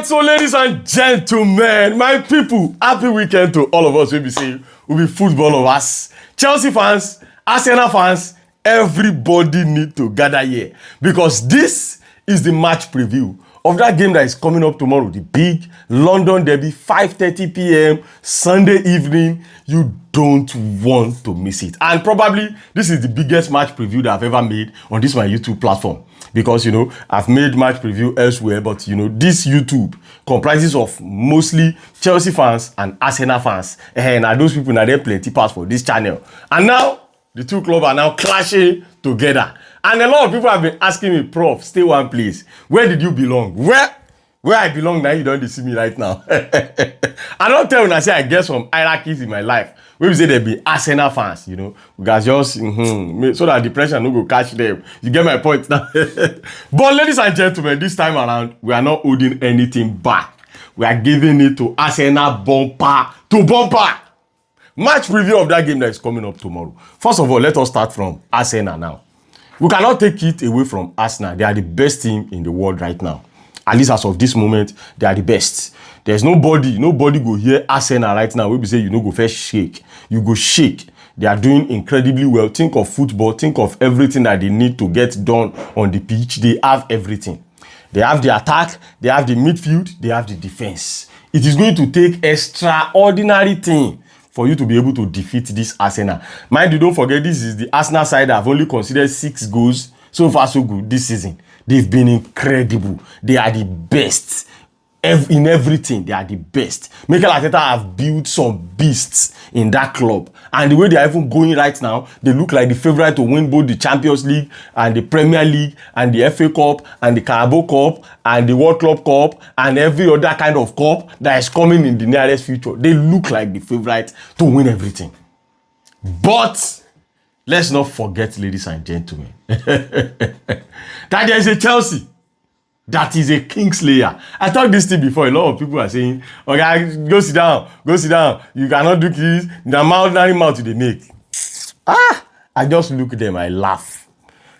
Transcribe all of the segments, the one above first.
so ladies and gentlemen, my people, happy weekend to all of us. We'll be football lovers, Chelsea fans, Arsenal fans, everybody need to gather here because this is the match preview of that game that is coming up tomorrow, the big London derby, 5:30 p.m. Sunday evening. You don't want to miss it. And probably this is the biggest match preview that I've ever made on this my YouTube platform. Because, you know, I've made match preview elsewhere, but, you know, this YouTube comprises of mostly Chelsea fans and Arsenal fans. And those people, now they plenty pass for this channel. And now, the two clubs are now clashing together. And a lot of people have been asking me, Prof, stay one place. Where did you belong? Where I belong now, you don't see me right now. I don't tell when I say I get some hierarchies in my life. We say they be Arsenal fans, you know. Because just, so that depression no go catch them. You get my point now? But ladies and gentlemen, this time around, we are not holding anything back. We are giving it to Arsenal bumper to bumper. Match preview of that game that is coming up tomorrow. First of all, let us start from Arsenal now. We cannot take it away from Arsenal. They are the best team in the world right now. At least as of this moment, they are the best. There's nobody go hear Arsenal right now. We be say, you know, go first shake. You go shake. They are doing incredibly well. Think of football. Think of everything that they need to get done on the pitch. They have everything. They have the attack. They have the midfield. They have the defense. It is going to take extraordinary thing for you to be able to defeat this Arsenal. Mind you, don't forget, this is the Arsenal side that have only considered 6 goals. So far, so good this season. They've been incredible. They are the best. In everything, they are the best. Mikel Arteta have built some beasts in that club. And the way they are even going right now, they look like the favorite to win both the Champions League and the Premier League and the FA Cup and the Carabao Cup and the World Club Cup and every other kind of cup that is coming in the nearest future. They look like the favorite to win everything. But let's not forget, ladies and gentlemen, that there is a Chelsea that is a Kingslayer. I talked this thing before. A lot of people are saying, okay, go sit down. You cannot do this. The ordinary mouth they make. I just look at them, I laugh.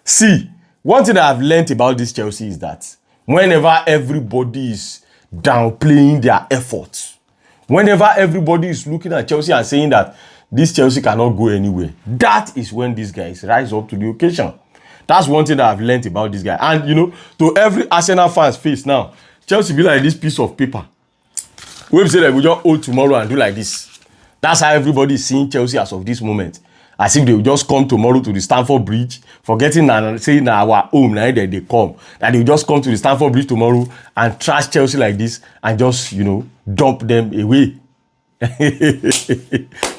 See, one thing that I've learned about this Chelsea is that whenever everybody is downplaying their efforts, whenever everybody is looking at Chelsea and saying that this Chelsea cannot go anywhere, that is when these guys rise up to the occasion. That's one thing that I've learned about this guy. And, you know, to every Arsenal fan's face now, Chelsea be like this piece of paper. We say that we just hold tomorrow and do like this. That's how everybody is seeing Chelsea as of this moment. As if they will just come tomorrow to the Stamford Bridge, forgetting and saying our home, now that they come. That they will just come to the Stamford Bridge tomorrow and trash Chelsea like this and just, you know, dump them away.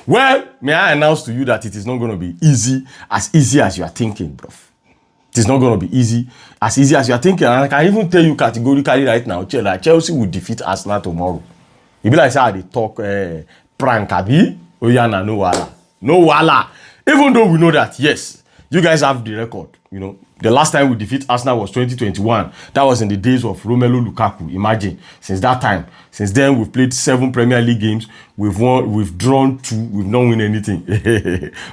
Well, may I announce to you that it is not going to be easy as you are thinking, bro. It's not going to be easy as you are thinking. And I can even tell you categorically right now that Chelsea will defeat Arsenal tomorrow. It be like how they talk prank, abi? Oh yeah, no wala. No wala. Even though we know that, yes, you guys have the record. You know, the last time we defeat Arsenal was 2021. That was in the days of Romelu Lukaku. Imagine, since that time. Since then, we've played 7 Premier League games. We've drawn 2. We've not won anything.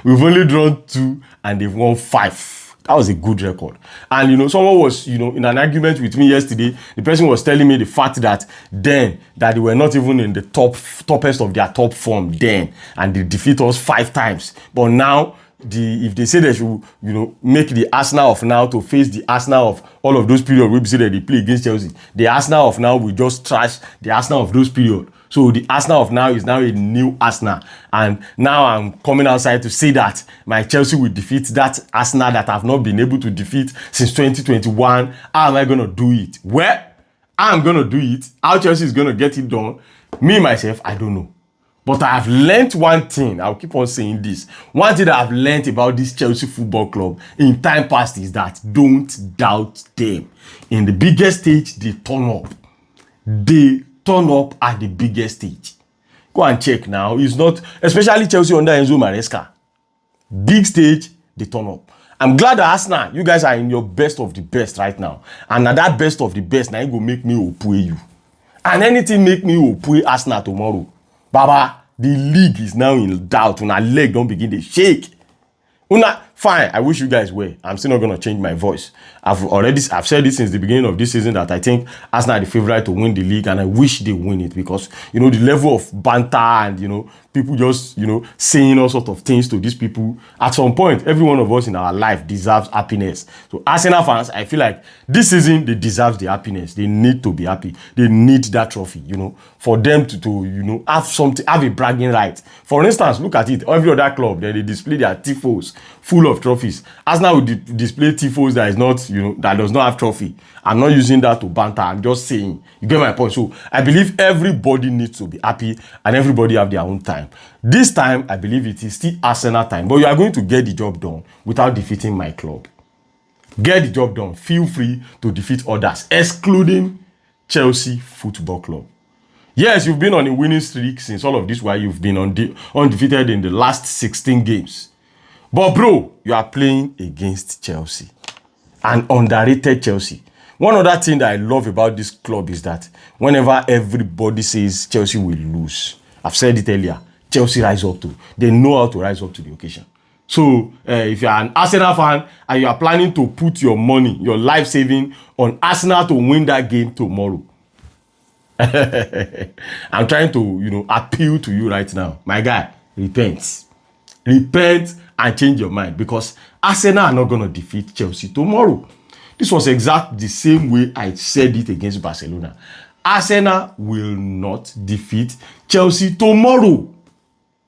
We've only drawn 2 and they've won 5. That was a good record. And, you know, someone was, you know, in an argument with me yesterday. The person was telling me the fact that then, that they were not even in the toppest of their top form then. And they defeat us 5 times. But now, if they say they should, you know, make the Arsenal of now to face the Arsenal of all of those periods, we say that they play against Chelsea. The Arsenal of now will just trash the Arsenal of those periods. So the Arsenal of now is now a new Arsenal. And now I'm coming outside to say that my Chelsea will defeat that Arsenal that I've not been able to defeat since 2021. How am I going to do it? Well, I'm going to do it. How Chelsea is going to get it done? Me, myself, I don't know. But I have learned one thing. I'll keep on saying this. One thing that I've learned about this Chelsea Football Club in time past is that don't doubt them. In the biggest stage, they turn up. They turn up at the biggest stage. Go and check now. It's not, especially Chelsea under Enzo Maresca. Big stage, they turn up. I'm glad that Arsenal, you guys are in your best of the best right now. And at that best of the best, now you go make me opue you. And anything make me opue Arsenal tomorrow. Baba, the league is now in doubt. Una leg don't begin to shake. fine. I wish you guys well. I'm still not going to change my voice. I've said this since the beginning of this season that I think Arsenal are the favorite to win the league, and I wish they win it because, you know, the level of banter and, you know, people just, you know, saying all sorts of things to these people. At some point, every one of us in our life deserves happiness. So Arsenal fans, I feel like this season, they deserve the happiness. They need to be happy. They need that trophy, you know, for them to you know, have a bragging right. For instance, look at it. Every other club, they display their tifos full of trophies. Arsenal will display tifos that is not, you know, that does not have trophy. I'm not using that to banter. I'm just saying, you get my point. So I believe everybody needs to be happy and everybody have their own time. This time, I believe it is still Arsenal time, but you are going to get the job done without defeating my club. Get the job done. Feel free to defeat others, excluding Chelsea Football Club. Yes, you've been on a winning streak since all of this while you've been undefeated in the last 16 games. But bro, you are playing against Chelsea. An underrated Chelsea. One other thing that I love about this club is that whenever everybody says Chelsea will lose, I've said it earlier, Chelsea rise up to. They know how to rise up to the occasion. So if you're an Arsenal fan and you are planning to put your money, your life saving on Arsenal to win that game tomorrow, I'm trying to, you know, appeal to you right now. My guy, repent. Repent and change your mind because Arsenal are not going to defeat Chelsea tomorrow. This was exactly the same way I said it against Barcelona. Arsenal will not defeat Chelsea tomorrow.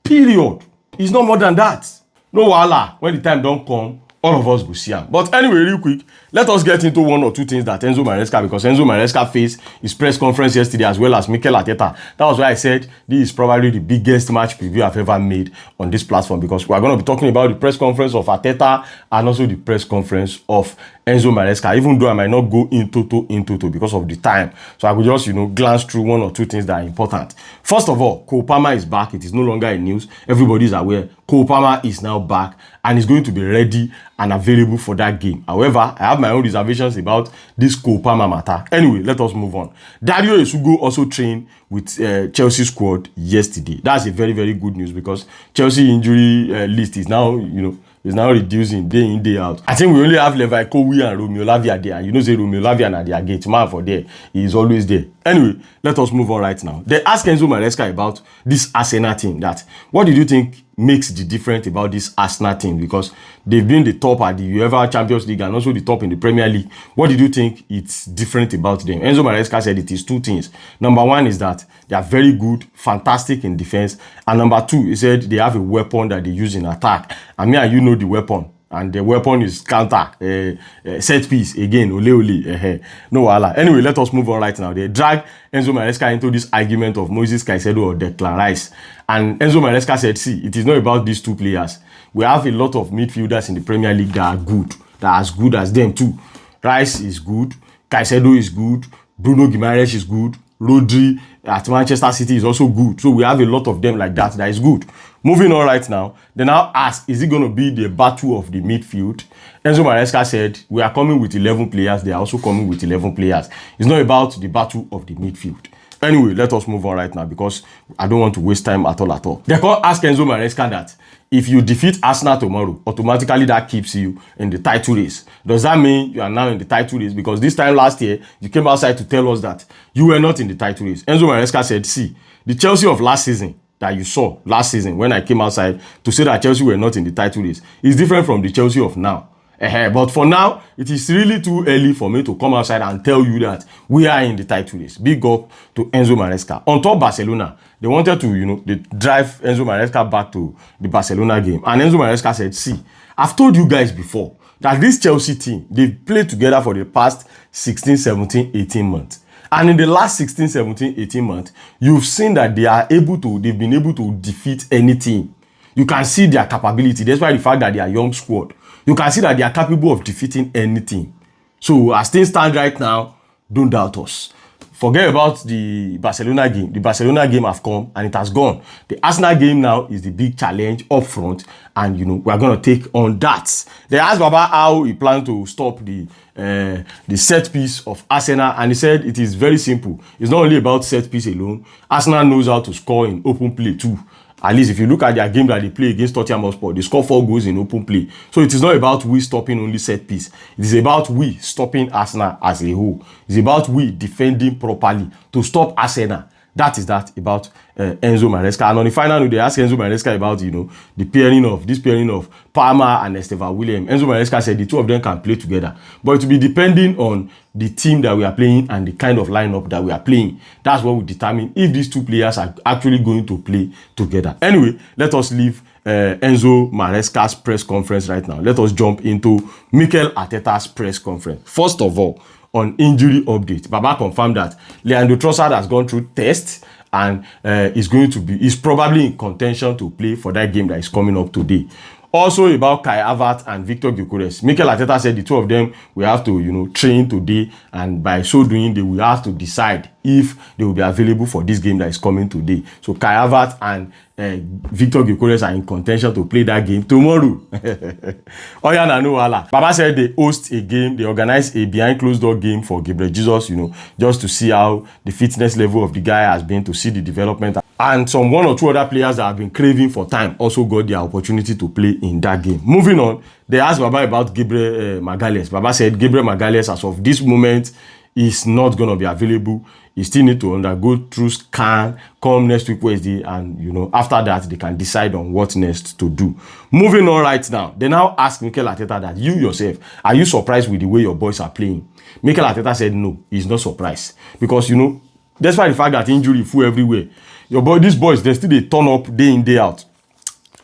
Period. It's not more than that. No wahala. When the time don't come, all of us will see him. But anyway, real quick, let us get into one or two things that Enzo Maresca, because Enzo Maresca faced his press conference yesterday as well as Mikel Arteta. That was why I said this is probably the biggest match preview I've ever made on this platform, because we're going to be talking about the press conference of Arteta and also the press conference of Enzo Maresca, even though I might not go into because of the time. So I will just, you know, glance through one or two things that are important. First of all, Cole Palmer is back. It is no longer in news. Everybody is aware. Cole Palmer is now back and is going to be ready and available for that game. However, I have my own reservations about this Cole Palmer matter. Anyway, let us move on. Dario Esugo also trained with Chelsea squad yesterday. That's a very, very good news because Chelsea injury list is now, you know, is now reducing day in, day out. I think we only have Levi Kowi and Romeo Lavia there. You know, say Romeo Lavia and their gate man for there. He is always there. Anyway, let us move on right now. They asked Enzo Maresca about this Arsenal team. That what did you think makes the difference about this Arsenal team? Because they've been the top at the UEFA Champions League and also the top in the Premier League. What did you think it's different about them? Enzo Maresca said it is two things. Number one is that they are very good, fantastic in defense. And number two, he said they have a weapon that they use in attack. And me and you know the weapon. And the weapon is counter, set piece, again, ole. No wahala. Anyway, let us move on right now. They drag Enzo Maresca into this argument of Moises Caicedo or Declan Rice. And Enzo Maresca said, see, it is not about these two players. We have a lot of midfielders in the Premier League that are good, that are as good as them too. Rice is good, Caicedo is good, Bruno Guimaraes is good, Rodri at Manchester City is also good. So we have a lot of them like that is good. Moving on right now, they now ask, is it going to be the battle of the midfield? Enzo Maresca said, we are coming with 11 players. They are also coming with 11 players. It's not about the battle of the midfield. Anyway, let us move on right now because I don't want to waste time at all. They can't ask Enzo Maresca that if you defeat Arsenal tomorrow, automatically that keeps you in the title race. Does that mean you are now in the title race? Because this time last year, you came outside to tell us that you were not in the title race. Enzo Maresca said, see, the Chelsea of last season that you saw last season when I came outside to say that Chelsea were not in the title race is different from the Chelsea of now. But for now, it is really too early for me to come outside and tell you that we are in the title race. Big up to Enzo Maresca. On top Barcelona, they wanted to, you know, they drive Enzo Maresca back to the Barcelona game. And Enzo Maresca said, see, I've told you guys before that this Chelsea team, they've played together for the past 16, 17, 18 months. And in the last 16, 17, 18 months, you've seen that they've been able to defeat any team. You can see their capability. That's why the fact that they are a young squad. You can see that they are capable of defeating anything. So as things stand right now, don't doubt us. Forget about the Barcelona game. The Barcelona game has come and it has gone. The Arsenal game now is the big challenge up front. And, you know, we're going to take on that. They asked Baba how he planned to stop the set piece of Arsenal. And he said it is very simple. It's not only about set piece alone. Arsenal knows how to score in open play too. At least if you look at their game that they play against Tottenham Hotspur, they score 4 goals in open play. So it is not about we stopping only set piece. It is about we stopping Arsenal as a whole. It's about we defending properly to stop Arsenal. That is that about Enzo Maresca. And on the final note, they asked Enzo Maresca about, the pairing of Palmer and Estevan William. Enzo Maresca said the two of them can play together. But it will be depending on the team that we are playing and the kind of lineup that we are playing. That's what will determine if these two players are actually going to play together. Anyway, let us leave Enzo Maresca's press conference right now. Let us jump into Mikel Arteta's press conference. First of all, on injury update, Baba confirmed that Leandro Trossard has gone through tests and is probably in contention to play for that game that is coming up today. Also about Kai Havertz and Victor Gyökeres, Mikel Arteta said the two of them will have to, train today, and by so doing, they will have to decide if they will be available for this game that is coming today. So Kai Havertz and Victor Gyökeres are in contention to play that game tomorrow. Oya na no wahala. Baba said they host a game, they organize a behind closed door game for Gabriel Jesus, just to see how the fitness level of the guy has been, to see the development. And some 1 or 2 other players that have been craving for time also got the opportunity to play in that game. Moving on, they asked Baba about Gabriel Magalhaes. Baba said Gabriel Magalhaes, as of this moment, is not going to be available. He still need to undergo through scan, come next week Wednesday, and after that they can decide on what next to do. Moving on right now, they now ask Mikel Arteta that you yourself, are you surprised with the way your boys are playing? Mikel Arteta said no, he's not surprised, because despite the fact that injury full everywhere, these boys, they still they turn up day in, day out.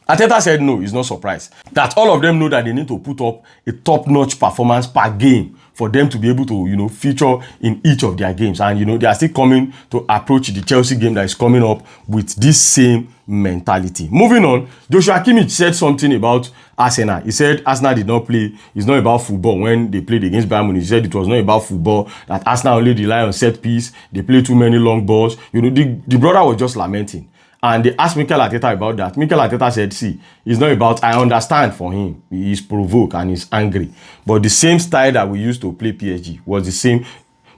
Arteta said no, he's not surprised. That all of them know that they need to put up a top-notch performance per game for them to be able to, feature in each of their games. And, they are still coming to approach the Chelsea game that is coming up with this same mentality. Moving on, Joshua Kimmich said something about Arsenal. He said Arsenal did not play. It's not about football. When they played against Bayern Munich, he said it was not about football, that Arsenal only rely on set piece. They play too many long balls. The brother was just lamenting. And they asked Mikel Arteta about that. Mikel Arteta said, see, it's not about, I understand for him. He is provoked and he's angry. But the same style that we used to play PSG was the same.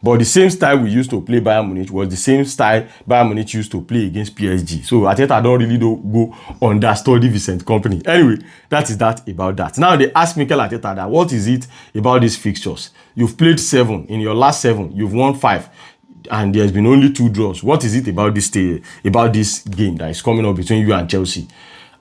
But the same style we used to play Bayern Munich was the same style Bayern Munich used to play against PSG. So Arteta don't really go understudy Vincent Kompany. Anyway, that is that about that. Now they ask Mikel Arteta that what is it about these fixtures? You've played 7. In your last 7, you've won 5. And there's been only 2 draws. What is it about this game that is coming up between you and Chelsea?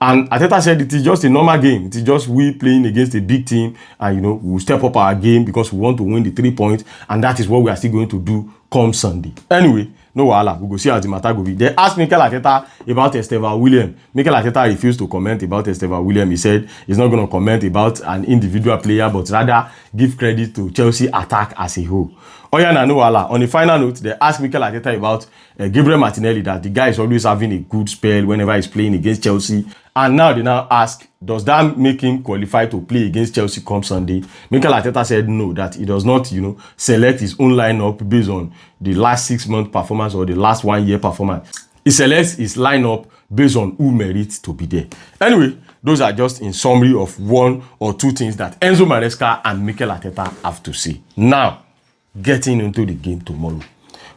And Arteta said it is just a normal game. It is just we playing against a big team, and we'll step up our game because we want to win the 3 points, and that is what we are still going to do come Sunday. Anyway, no wahala. We go see how the matter go be. They asked Mikel Arteta about Estevan William. Mikel Arteta refused to comment about Estevan William. He said he's not going to comment about an individual player, but rather give credit to Chelsea attack as a whole. Oya na no wahala. On the final note, they asked Mikel Arteta about Gabriel Martinelli, that the guy is always having a good spell whenever he's playing against Chelsea. And now they ask, does that make him qualify to play against Chelsea come Sunday? Mikel Arteta said no, that he does not, select his own lineup based on the last 6-month performance or the last 1 year performance. He selects his lineup based on who merits to be there. Anyway, those are just in summary of 1 or 2 things that Enzo Maresca and Mikel Arteta have to say. Now, getting into the game tomorrow.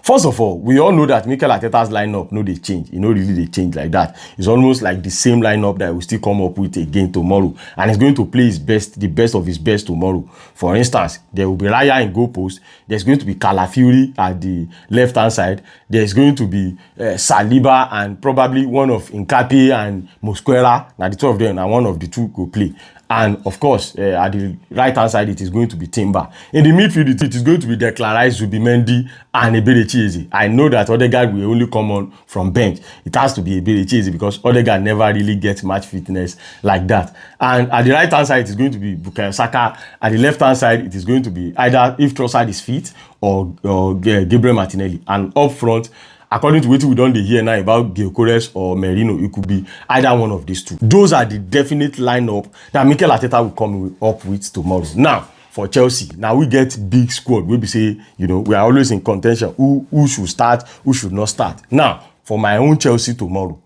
First of all, we all know that Mikel Arteta's lineup, they change. Really they change like that. It's almost like the same lineup that will still come up with again tomorrow. And he's going to play his best, the best of his best tomorrow. For instance, there will be Raya in goal post. There's going to be Calafiori at the left-hand side. There's going to be Saliba and probably one of Nketiah and Mosquera. Now the 2 of them, and one of the 2 go play. And of course, at the right-hand side, it is going to be Timber. In the midfield, it is going to be Declan Rice, Zubimendi, and Eberechi. I know that Odegaard will only come on from bench. It has to be Eberechi because Odegaard never really gets match fitness like that. And at the right-hand side, it is going to be Bukayo Saka. At the left-hand side, it is going to be either if Trossard is fit or Gabriel Martinelli. And up front, according to what we don't hear now about Gyökeres or Merino, it could be either one of these 2. Those are the definite lineup that Mikel Arteta will come up with tomorrow. Now, for Chelsea, now we get big squad. We be say, we are always in contention. Who should start, who should not start. Now, for my own Chelsea tomorrow,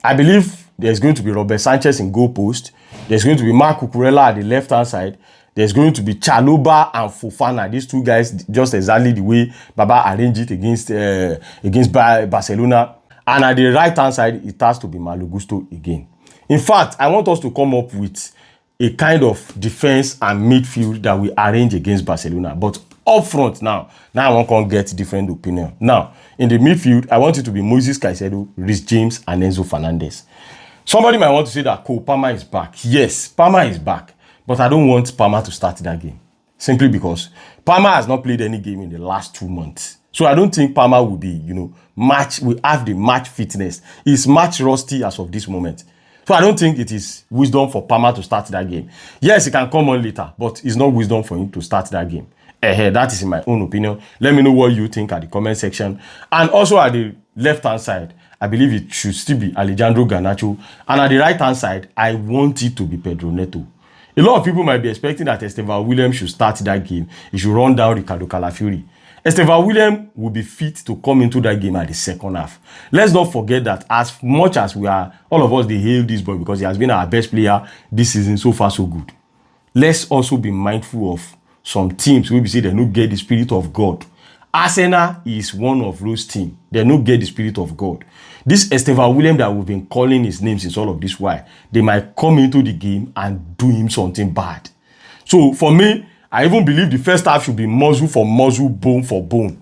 I believe there's going to be Robert Sanchez in goal post. There's going to be Marc Cucurella at the left-hand side. There's going to be Chalobah and Fofana. These 2 guys, just exactly the way Baba arranged it against Barcelona. And at the right-hand side, it has to be Malo Gusto again. In fact, I want us to come up with a kind of defense and midfield that we arrange against Barcelona. But up front now I want to get different opinion. Now, in the midfield, I want it to be Moses Caicedo, Reece James, and Enzo Fernandez. Somebody might want to say that Cole Palmer is back. Yes, Palmer is back. But I don't want Palmer to start that game. Simply because Palmer has not played any game in the last 2 months. So I don't think Palmer will be, we have the match fitness. He's match rusty as of this moment. So I don't think it is wisdom for Palmer to start that game. Yes, he can come on later, but it's not wisdom for him to start that game. That is in my own opinion. Let me know what you think at the comment section. And also at the left-hand side, I believe it should still be Alejandro Garnacho. And at the right-hand side, I want it to be Pedro Neto. A lot of people might be expecting that Esteban William should start that game. He should run down Ricardo Calafiori. Esteban William will be fit to come into that game at the second half. Let's not forget that as much as we are, all of us, they hail this boy because he has been our best player this season, so far so good. Let's also be mindful of some teams where we say they don't get the spirit of God. Arsenal is one of those teams. They don't get the spirit of God. This Esteban William that we've been calling his name since all of this while, they might come into the game and do him something bad. So for me, I even believe the first half should be muscle for muscle, bone for bone.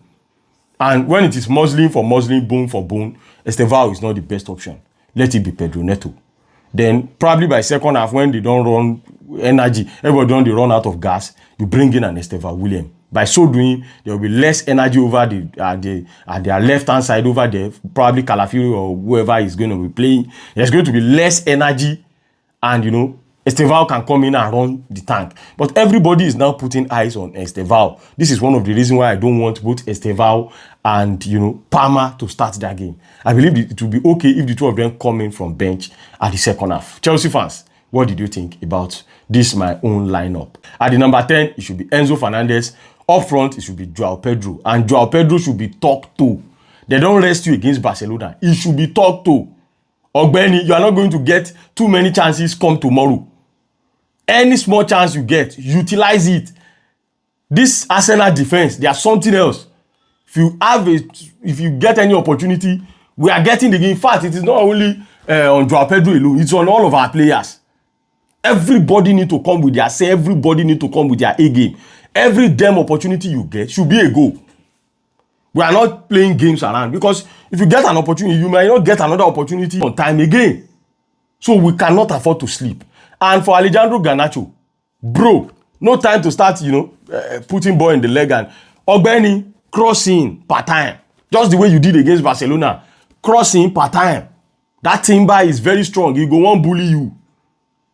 And when it is muscling for muscling, bone for bone, Esteban is not the best option. Let it be Pedro Neto. Then probably by second half, when they don't run energy, everybody don't they run out of gas, you bring in an Esteban William. By so doing, there will be less energy over at their left-hand side over there. Probably Calafiori or whoever is going to be playing. There's going to be less energy, and Esteban can come in and run the tank. But everybody is now putting eyes on Esteban. This is one of the reasons why I don't want both Esteban and Palmer to start that game. I believe it will be okay if the two of them come in from bench at the second half. Chelsea fans, what did you think about this my own lineup? At the number 10, it should be Enzo Fernandez. Up front, it should be Joao Pedro. And Joao Pedro should be talked to. They don't rest you against Barcelona. It should be talked to. Ogbeni, you are not going to get too many chances come tomorrow. Any small chance you get, utilize it. This Arsenal defense, they are something else. If you get any opportunity, we are getting the game. In fact, it is not only on Joao Pedro alone, it's on all of our players. Everybody need to come with their say. Everybody need to come with their A game. Every damn opportunity you get should be a goal. We are not playing games around, because if you get an opportunity, you might not get another opportunity on time again. So we cannot afford to sleep. And for Alejandro Garnacho, bro, no time to start, putting ball in the leg and Ogbeni, crossing per time. Just the way you did against Barcelona. Crossing per time. That timber is very strong. He go on bully you.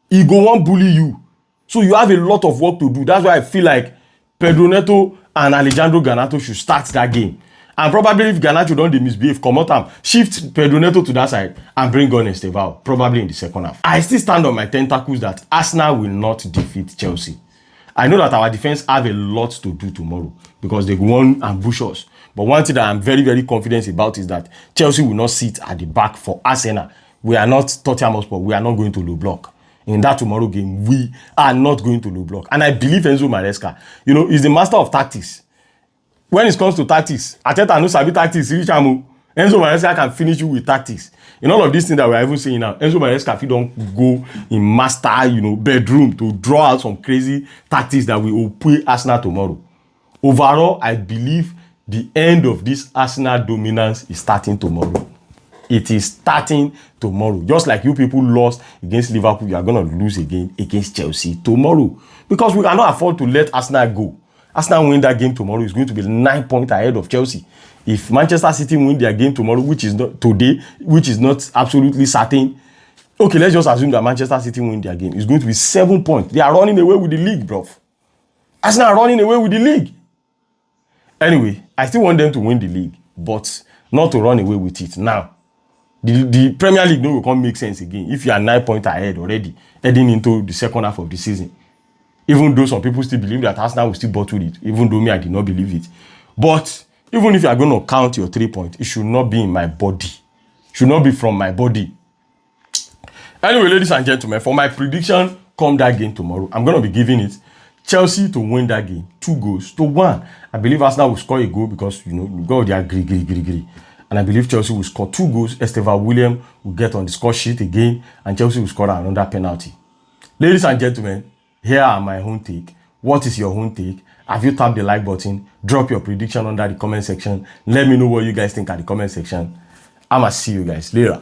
He go on bully you. So you have a lot of work to do. That's why I feel like Pedro Neto and Alejandro Garnacho should start that game. And probably if Garnacho don't misbehave, come out and shift Pedro Neto to that side and bring on Esteban, probably in the second half. I still stand on my tentacles that Arsenal will not defeat Chelsea. I know that our defense have a lot to do tomorrow because they won't ambush us. But one thing that I'm very, very confident about is that Chelsea will not sit at the back for Arsenal. We are not Tottenham Hotspur. We are not going to low block. In that tomorrow game, we are not going to low block. And I believe Enzo Maresca, is the master of tactics. When it comes to tactics, Arteta no sabi tactics. Enzo Maresca can finish you with tactics. In all of these things that we're even saying now, Enzo Maresca, if you don't go in master, bedroom to draw out some crazy tactics that will play Arsenal tomorrow. Overall, I believe the end of this Arsenal dominance is starting tomorrow. It is starting tomorrow. Just like you people lost against Liverpool, you are going to lose again against Chelsea tomorrow. Because we cannot afford to let Arsenal go. Arsenal win that game tomorrow is going to be 9 points ahead of Chelsea. If Manchester City win their game tomorrow, which is not today, which is not absolutely certain, okay, let's just assume that Manchester City win their game. It's going to be 7 points. They are running away with the league, bro. Arsenal are running away with the league. Anyway, I still want them to win the league, but not to run away with it now. The Premier League no will come make sense again if you are 9 points ahead already, heading into the second half of the season. Even though some people still believe that Arsenal will still bottle it, even though me, I did not believe it. But even if you are going to count your 3 points, it should not be in my body. It should not be from my body. Anyway, ladies and gentlemen, for my prediction, come that game tomorrow, I'm going to be giving it Chelsea to win that game 2-1. I believe Arsenal will score a goal because, God, they are gritty. And I believe Chelsea will score 2 goals. Estevan William will get on the score sheet again. And Chelsea will score another penalty. Ladies and gentlemen, here are my own take. What is your own take? Have you tapped the like button? Drop your prediction under the comment section. Let me know what you guys think at the comment section. I'ma see you guys later.